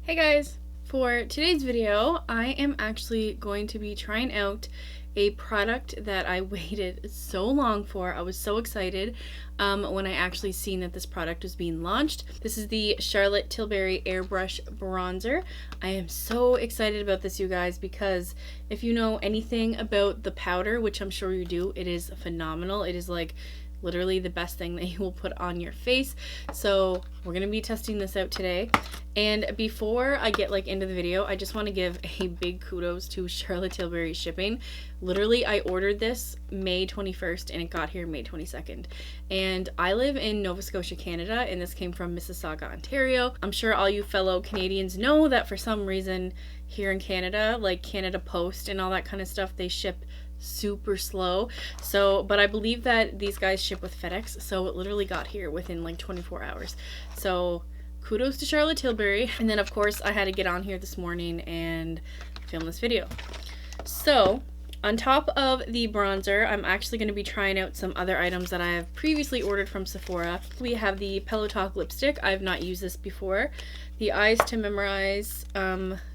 Hey guys! For today's video, I am actually going to be trying out a product that I waited so long for. I was so excited when I actually seen that this product was being launched. This is the Charlotte Tilbury Airbrush Bronzer. I am so excited about this, you guys, because if you know anything about the powder, which I'm sure you do, it is phenomenal. It is like literally the best thing that you will put on your face. So we're gonna be testing this out today. And before I get into the video, I just want to give a big kudos to Charlotte Tilbury shipping. Literally, I ordered this May 21st and it got here May 22nd. And I live in Nova Scotia, Canada, and this came from Mississauga, Ontario. I'm sure all you fellow Canadians know that for some reason here in Canada, like Canada Post and all that kind of stuff, they ship super slow. But I believe that these guys ship with FedEx, so it literally got here within like 24 hours. So kudos to Charlotte Tilbury. And then of course I had to get on here this morning and film this video. So on top of the bronzer, I'm actually going to be trying out some other items that I have previously ordered from Sephora. We have the Pillow Talk lipstick. I've not used this before. The Eyes to Memorize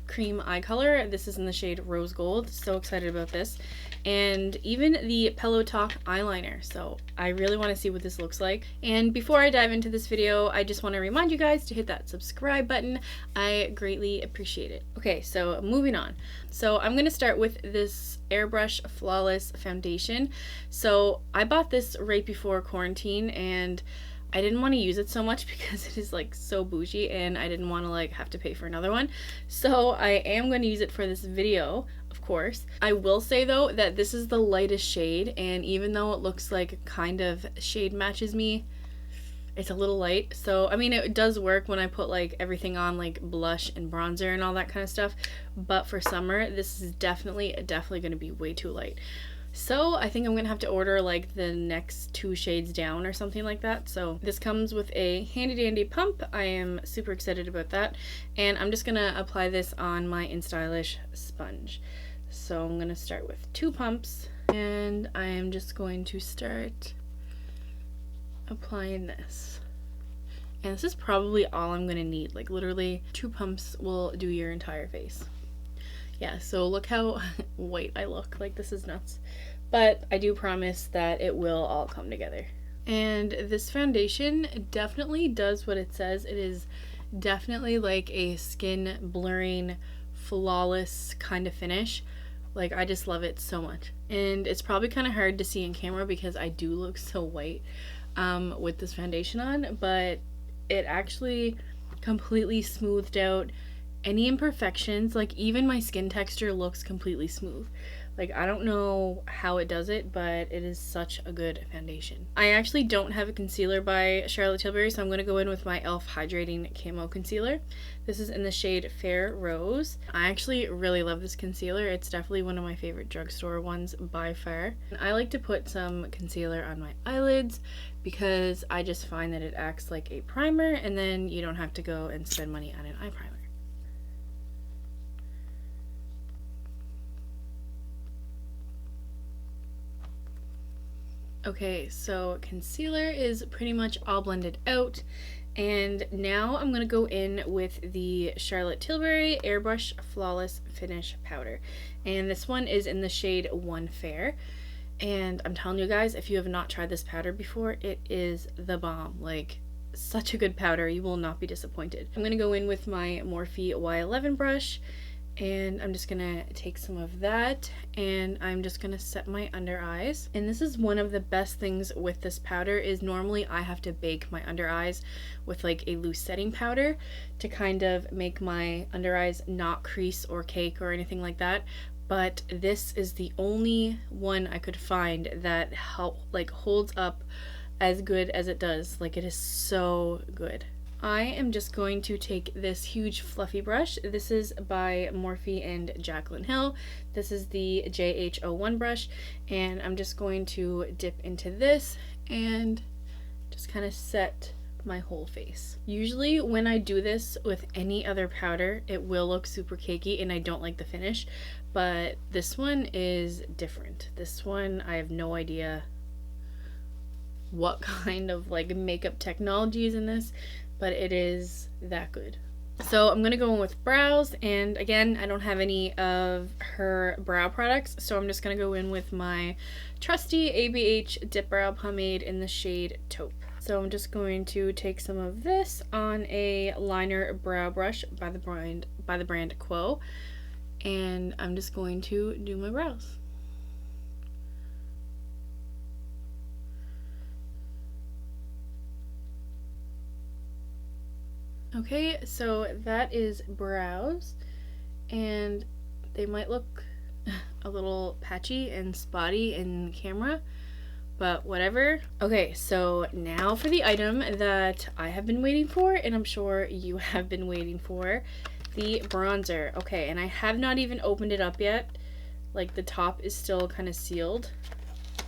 cream eye color. This is in the shade Rose Gold. So excited about this. And even the Pillow Talk eyeliner. So I really want to see what this looks like. And before I dive into this video, I just want to remind you guys to hit that subscribe button. I greatly appreciate it. Okay, so moving on. So I'm going to start with this Airbrush Flawless Foundation. So I bought this right before quarantine and I didn't want to use it so much because it is like so bougie and I didn't want to have to pay for another one. So I am going to use it for this video, of course. I will say though that this is the lightest shade, and even though it looks like kind of shade matches me, it's a little light. So I mean, it does work when I put everything on, like blush and bronzer and all that kind of stuff, but for summer this is definitely going to be way too light. So I think I'm gonna have to order the next 2 shades down or something like that. So this comes with a handy dandy pump. I am super excited about that, and I'm just gonna apply this on my InStylish sponge. So I'm gonna start with 2 pumps, and I am just going to start applying this. And this is probably all I'm gonna need. Literally 2 pumps will do your entire face. Yeah, so look how white I look. This is nuts. But I do promise that it will all come together. And this foundation definitely does what it says. It is definitely like a skin blurring, flawless kind of finish. I just love it so much. And it's probably kind of hard to see in camera because I do look so white with this foundation on, but it actually completely smoothed out any imperfections. Even my skin texture looks completely smooth. I don't know how it does it, but it is such a good foundation. I actually don't have a concealer by Charlotte Tilbury, so I'm going to go in with my e.l.f. Hydrating Camo Concealer. This is in the shade Fair Rose. I actually really love this concealer. It's definitely one of my favorite drugstore ones by far. I like to put some concealer on my eyelids because I just find that it acts like a primer, and then you don't have to go and spend money on an eye primer. Okay, so concealer is pretty much all blended out, and now I'm going to go in with the Charlotte Tilbury Airbrush Flawless Finish Powder, and this one is in the shade One Fair. And I'm telling you guys, if you have not tried this powder before, it is the bomb. Such a good powder, you will not be disappointed. I'm going to go in with my Morphe Y11 brush, and I'm just gonna take some of that, and I'm just gonna set my under eyes. And this is one of the best things with this powder, is normally I have to bake my under eyes with a loose setting powder to kind of make my under eyes not crease or cake or anything like that. But this is the only one I could find that holds up as good as it does. It is so good. I am just going to take this huge fluffy brush. This is by Morphe and Jaclyn Hill. This is the JH01 brush, and I'm just going to dip into this and just kind of set my whole face. Usually when I do this with any other powder, it will look super cakey and I don't like the finish, but this one is different. This one, I have no idea what kind of makeup technology is in this, but it is that good. So I'm gonna go in with brows, and again, I don't have any of her brow products, so I'm just gonna go in with my trusty ABH Dip Brow Pomade in the shade Taupe. So I'm just going to take some of this on a liner brow brush by the brand Quo, and I'm just going to do my brows. Okay, so that is brows, and they might look a little patchy and spotty in camera, but whatever. Okay, so now for the item that I have been waiting for, and I'm sure you have been waiting for, the bronzer. Okay, and I have not even opened it up yet. Like, the top is still kind of sealed.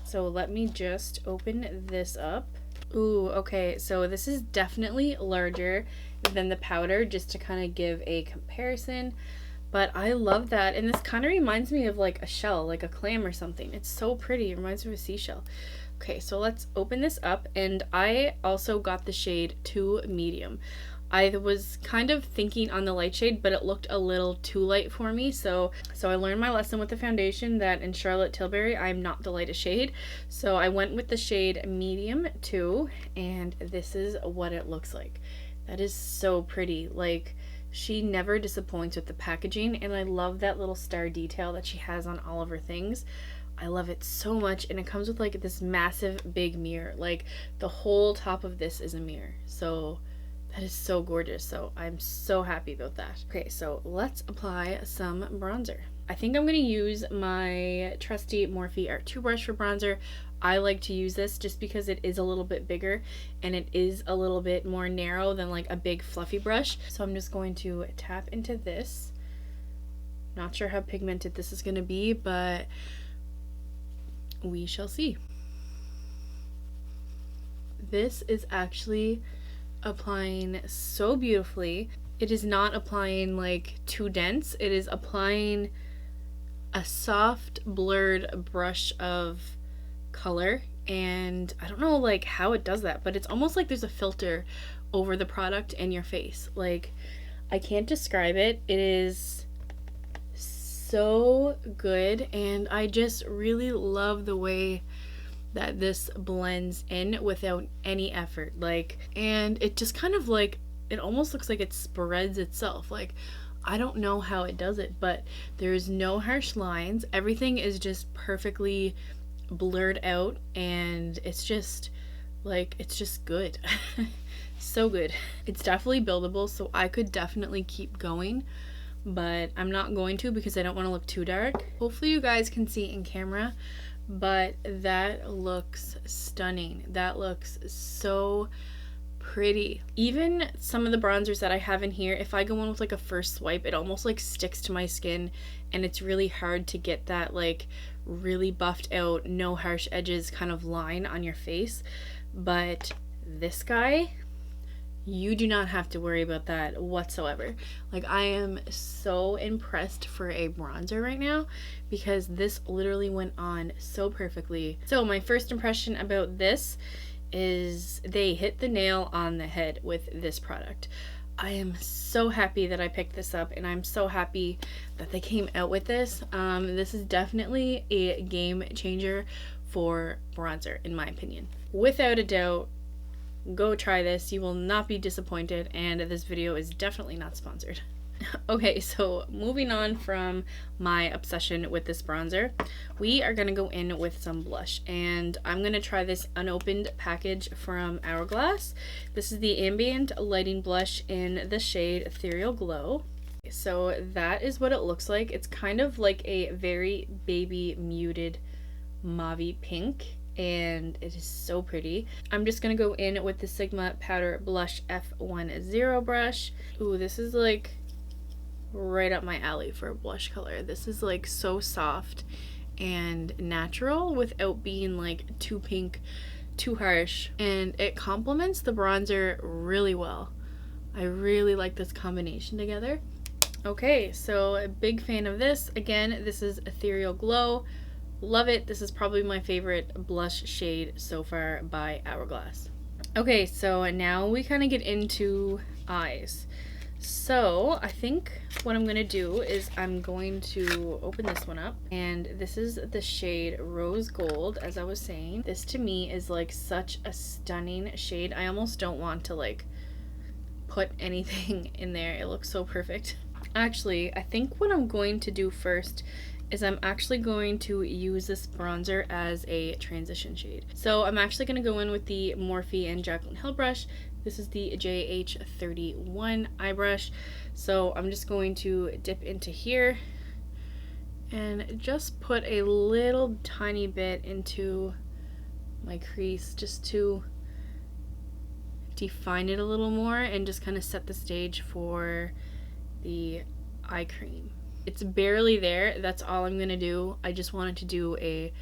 So let me just open this up. Ooh, okay, so this is definitely larger than the powder, just to kind of give a comparison. But I love that, and this kind of reminds me of like a shell, like a clam or something. It's so pretty. It reminds me of a seashell. Okay, so let's open this up, and I also got the shade 2 medium. I was kind of thinking on the light shade, but it looked a little too light for me, so I learned my lesson with the foundation that in Charlotte Tilbury, I'm not the lightest shade. So I went with the shade medium 2, and this is what it looks like. That is so pretty. Like, she never disappoints with the packaging, and I love that little star detail that she has on all of her things. I love it so much, and it comes with like this massive big mirror. Like, the whole top of this is a mirror, so that is so gorgeous. So I'm so happy about that. Okay, so let's apply some bronzer. I think I'm going to use my trusty Morphe R2 brush for bronzer. I like to use this just because it is a little bit bigger and it is a little bit more narrow than like a big fluffy brush. So I'm just going to tap into this. Not sure how pigmented this is going to be, but we shall see. This is actually applying so beautifully. It is not applying like too dense. It is applying a soft blurred brush of color, and I don't know like how it does that, but it's almost like there's a filter over the product and your face. Like, I can't describe it. It is so good, and I just really love the way that this blends in without any effort. Like, and it just kind of like, it almost looks like it spreads itself. Like, I don't know how it does it, but there's no harsh lines. Everything is just perfectly blurred out, and it's just like, it's just good. So good. It's definitely buildable, so I could definitely keep going, but I'm not going to because I don't want to look too dark. Hopefully you guys can see in camera, but that looks stunning. That looks so pretty. Even some of the bronzers that I have in here, if I go in with like a first swipe, it almost like sticks to my skin, and it's really hard to get that like really buffed out, no harsh edges kind of line on your face. But this guy, you do not have to worry about that whatsoever. Like, I am so impressed for a bronzer right now because this literally went on so perfectly. So my first impression about this is they hit the nail on the head with this product. I am so happy that I picked this up, and I'm so happy that they came out with this. This is definitely a game changer for bronzer, in my opinion. Without a doubt, go try this. You will not be disappointed, and this video is definitely not sponsored. Okay, so moving on from my obsession with this bronzer, we are going to go in with some blush, and I'm going to try this unopened package from Hourglass. This is the Ambient Lighting Blush in the shade Ethereal Glow. So that is what it looks like. It's kind of like a very baby muted mauve pink, and it is so pretty. I'm just gonna go in with the Sigma Powder Blush F10 brush. Ooh, this is like right up my alley for a blush color. This is like so soft and natural without being like too pink, too harsh, and it complements the bronzer really well. I really like this combination together. Okay, so a big fan of this. Again, this is Ethereal Glow. Love it. This is probably my favorite blush shade so far by Hourglass. Okay, so now we kind of get into eyes. So I think what I'm gonna do is I'm going to open this one up, and this is the shade Rose Gold. As I was saying, this to me is like such a stunning shade. I almost don't want to like put anything in there. It looks so perfect. Actually, I think what I'm going to do first is I'm actually going to use this bronzer as a transition shade. So I'm actually going to go in with the Morphe and Jaclyn Hill brush. This is the JH31 eye brush. So I'm just going to dip into here and just put a little tiny bit into my crease just to define it a little more and just kind of set the stage for the eye cream. It's barely there. That's all I'm gonna do. I just wanted to do a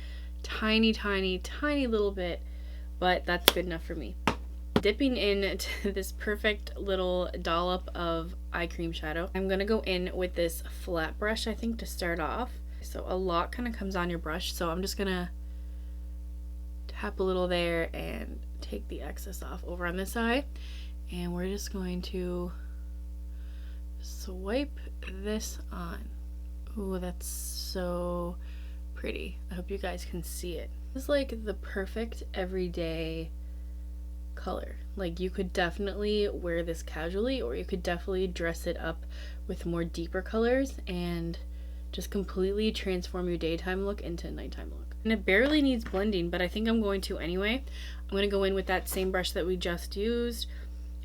tiny little bit, but that's good enough for me. Dipping into this perfect little dollop of eye cream shadow, I'm gonna go in with this flat brush, I think, to start off. So a lot kind of comes on your brush, so I'm just gonna tap a little there and take the excess off over on this eye, and we're just going to swipe this on. Ooh, that's so pretty. I hope you guys can see it. This is like the perfect everyday color. Like, you could definitely wear this casually, or you could definitely dress it up with more deeper colors and just completely transform your daytime look into a nighttime look. And it barely needs blending, but I think I'm going to anyway. I'm going to go in with that same brush that we just used.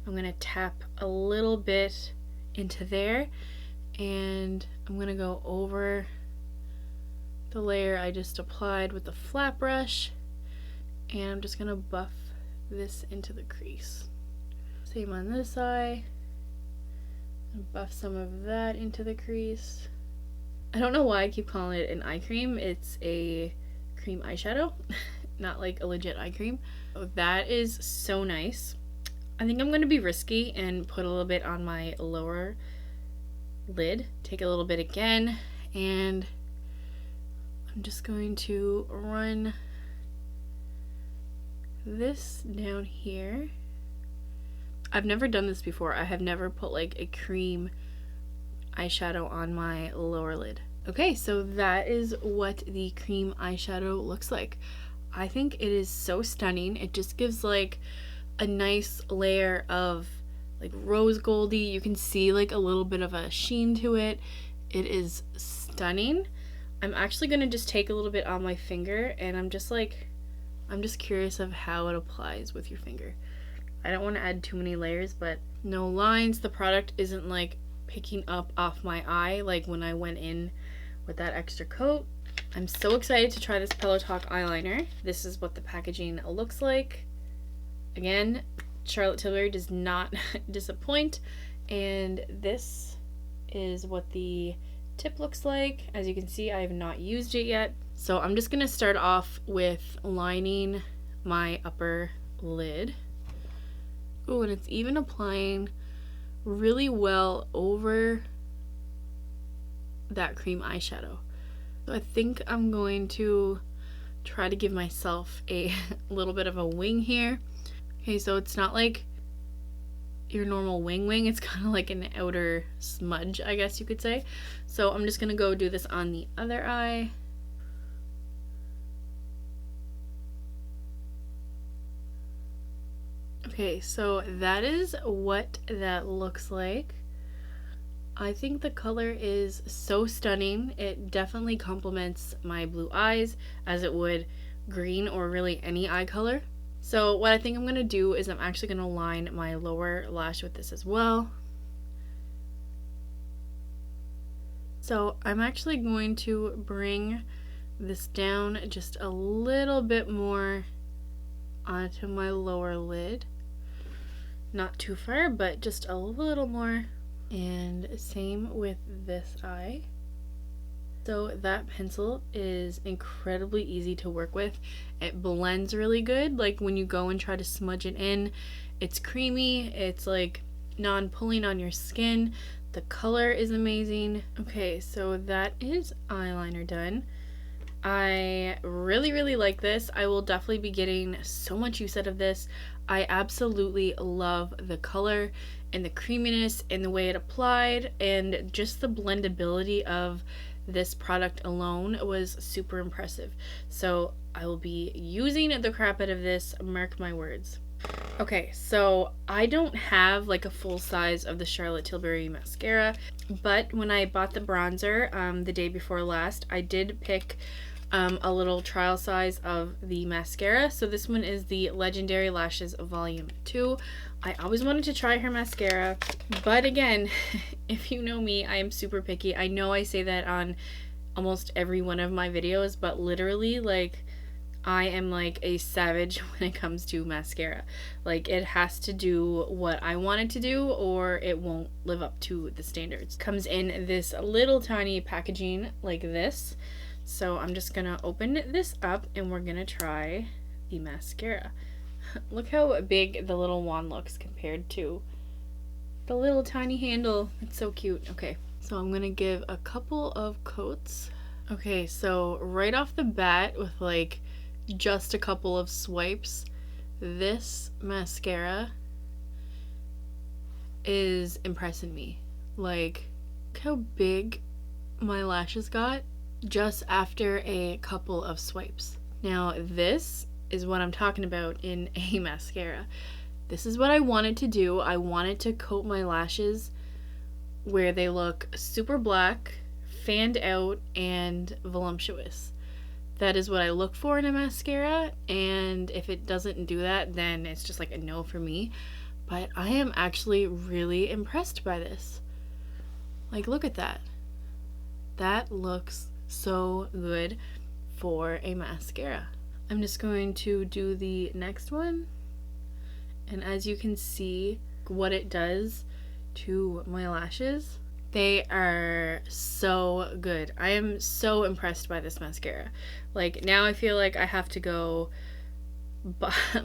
I'm going to tap a little bit into there, and I'm going to go over the layer I just applied with the flat brush, and I'm just going to buff this into the crease. Same on this eye, and buff some of that into the crease. I don't know why I keep calling it an eye cream. It's a cream eyeshadow, not like a legit eye cream. Oh, that is so nice. I think I'm going to be risky and put a little bit on my lower lid. Take a little bit again, and I'm just going to run this down here. I've never done this before. I have never put like a cream eyeshadow on my lower lid. Okay, so that is what the cream eyeshadow looks like. I think it is so stunning. It just gives like a nice layer of like rose goldy. You can see like a little bit of a sheen to it. It is stunning. I'm actually gonna just take a little bit on my finger, and I'm just curious of how it applies with your finger. I don't want to add too many layers, but no lines. The product isn't like picking up off my eye like when I went in with that extra coat. I'm so excited to try this Pillow Talk eyeliner. This is what the packaging looks like. Again, Charlotte Tilbury does not disappoint, and this is what the tip looks like. As you can see, I have not used it yet. So I'm just gonna start off with lining my upper lid. Oh, and it's even applying really well over that cream eyeshadow. So I think I'm going to try to give myself a little bit of a wing here. Okay, so it's not like your normal wing, it's kind of like an outer smudge, I guess you could say. So I'm just gonna go do this on the other eye. Okay, so that is what that looks like. I think the color is so stunning. It definitely complements my blue eyes as it would green or really any eye color. So what I think I'm going to do is I'm actually going to line my lower lash with this as well. So I'm actually going to bring this down just a little bit more onto my lower lid. Not too far, but just a little more. And same with this eye. So that pencil is incredibly easy to work with. It blends really good. Like when you go and try to smudge it in, it's creamy. It's like non-pulling on your skin. The color is amazing. Okay, so that is eyeliner done. I really like this. I will definitely be getting so much use out of this. I absolutely love the color. and the creaminess and the way it applied and just the blendability of this product alone was super impressive. So I will be using the crap out of this, mark my words. Okay, so I don't have like a full size of the Charlotte Tilbury mascara, but when I bought the bronzer the day before last, I did pick a little trial size of the mascara. So this one is the Legendary Lashes Volume 2. I always wanted to try her mascara, but again, if you know me, I am super picky. I know I say that on almost every one of my videos, but literally, like, I am like a savage when it comes to mascara. Like, it has to do what I want it to do or it won't live up to the standards. Comes in this little tiny packaging like this. So I'm just gonna open this up and we're gonna try the mascara. Look how big the little wand looks compared to the little tiny handle. It's so cute. Okay, so I'm gonna give a couple of coats. Okay, so right off the bat with like just a couple of swipes, this mascara is impressing me. Like, look how big my lashes got just after a couple of swipes. Now this is what I'm talking about in a mascara. This is what I wanted to do. I wanted to coat my lashes where they look super black, fanned out, and voluptuous. That is what I look for in a mascara, and if it doesn't do that, then it's just like a no for me. But I am actually really impressed by this. Like, look at that. That looks so good for a mascara. I'm just going to do the next one, and as you can see what it does to my lashes, they are so good. I am so impressed by this mascara. Like, now I feel like I have to go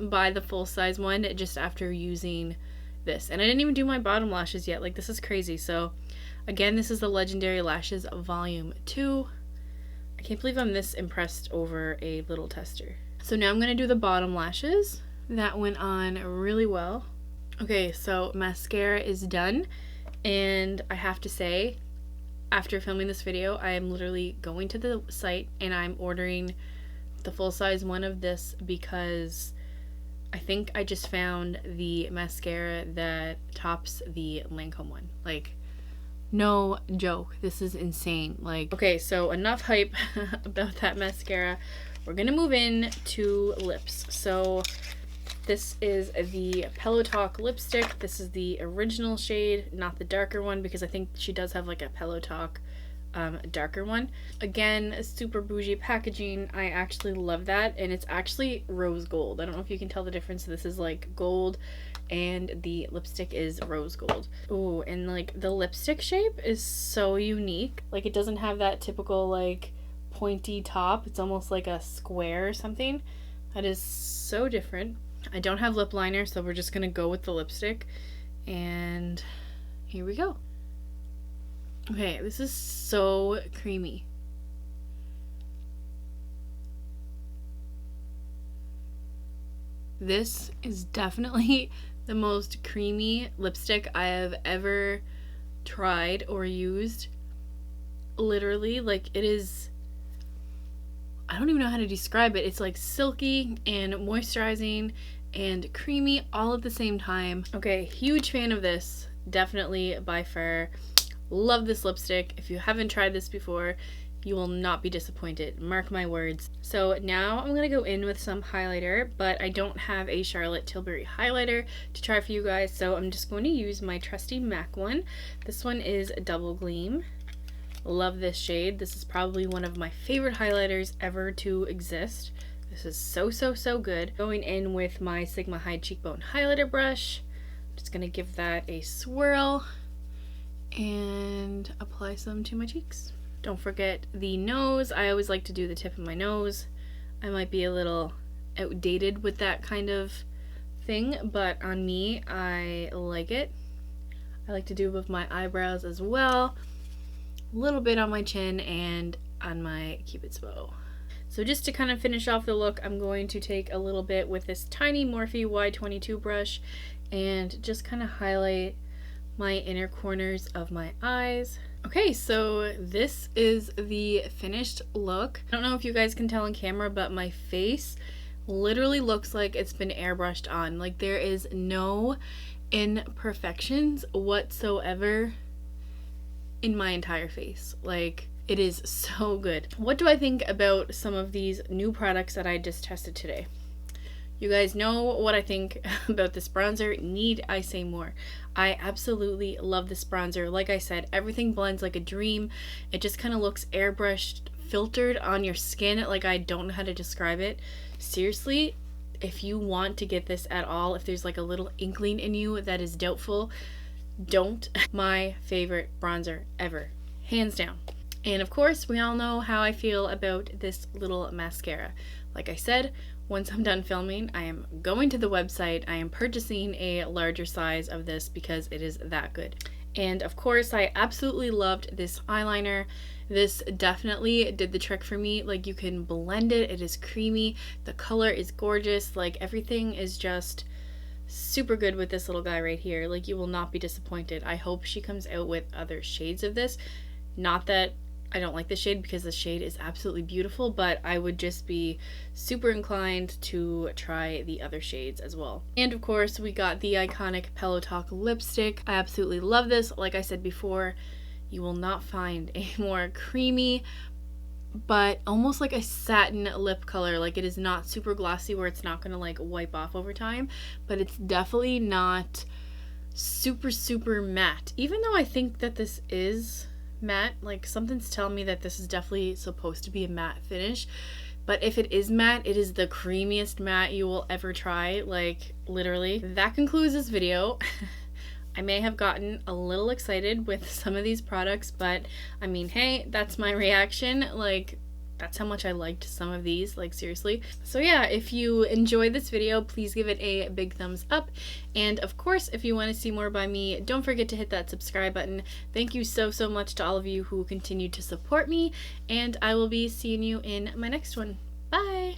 buy the full size one just after using this. And I didn't even do my bottom lashes yet. Like, this is crazy. So again, this is the Legendary Lashes Volume 2. I can't believe I'm this impressed over a little tester. So now I'm going to do the bottom lashes. That went on really well. Okay, so mascara is done. And I have to say, after filming this video, I am literally going to the site and I'm ordering the full size one of this because I think I just found the mascara that tops the Lancome one. Like, no joke, this is insane. Like, okay, so enough hype about that mascara. We're gonna move in to lips. So this is the Pillow Talk lipstick. This is the original shade, not the darker one, because I think she does have like a Pillow Talk darker one. Again, super bougie packaging. I actually love that, and it's actually rose gold. I don't know if you can tell the difference. This is like gold and the lipstick is rose gold. Oh, and like the lipstick shape is so unique. Like, it doesn't have that typical like pointy top. It's almost like a square or something. That is so different. I don't have lip liner, so we're just gonna go with the lipstick, and here we go. Okay, this is so creamy. This is definitely the most creamy lipstick I have ever tried or used. Literally, like, it is, I don't even know how to describe it. It's like silky and moisturizing and creamy all at the same time. Okay, huge fan of this. Definitely by far. Love this lipstick. If you haven't tried this before, you will not be disappointed. Mark my words. So now I'm going to go in with some highlighter, but I don't have a Charlotte Tilbury highlighter to try for you guys, so I'm just going to use my trusty MAC one. This one is Double Gleam. Love this shade. This is probably one of my favorite highlighters ever to exist. This is so, so, so good. Going in with my Sigma High Cheekbone highlighter brush. I'm just going to give that a swirl and apply some to my cheeks. Don't forget the nose. I always like to do the tip of my nose. I might be a little outdated with that kind of thing, but on me, I like it. I like to do it with my eyebrows as well. A little bit on my chin and on my Cupid's bow. So just to kind of finish off the look, I'm going to take a little bit with this tiny Morphe Y22 brush and just kind of highlight my inner corners of my eyes. Okay, so this is the finished look. I don't know if you guys can tell on camera, but my face literally looks like it's been airbrushed on. Like, there is no imperfections whatsoever in my entire face. Like, it is so good. What do I think about some of these new products that I just tested today? You guys know what I think about this bronzer. Need I say more? I absolutely love this bronzer. Like I said, everything blends like a dream. It just kind of looks airbrushed, filtered on your skin. Like, I don't know how to describe it. Seriously, if you want to get this at all, if there's like a little inkling in you that is doubtful, don't. My favorite bronzer ever, hands down. And of course, we all know how I feel about this little mascara. Like I said, once I'm done filming, I am going to the website. I am purchasing a larger size of this because it is that good. And of course, I absolutely loved this eyeliner. This definitely did the trick for me. Like, you can blend it. It is creamy. The color is gorgeous. Like, everything is just super good with this little guy right here. Like, you will not be disappointed. I hope she comes out with other shades of this. Not that I don't like the shade, because the shade is absolutely beautiful, but I would just be super inclined to try the other shades as well. And of course, we got the iconic Pillow Talk lipstick. I absolutely love this. Like I said before, you will not find a more creamy, but almost like a satin lip color. Like, it is not super glossy where it's not gonna like wipe off over time, but it's definitely not super matte. Even though I think that this is matte, like, something's telling me that this is definitely supposed to be a matte finish, but if it is matte, it is the creamiest matte you will ever try. Like, literally. That concludes this video. I may have gotten a little excited with some of these products, but I mean, hey, that's my reaction. Like, that's how much I liked some of these, like, seriously. So yeah, if you enjoyed this video, please give it a big thumbs up. And of course, if you want to see more by me, don't forget to hit that subscribe button. Thank you so much to all of you who continue to support me, and I will be seeing you in my next one. Bye!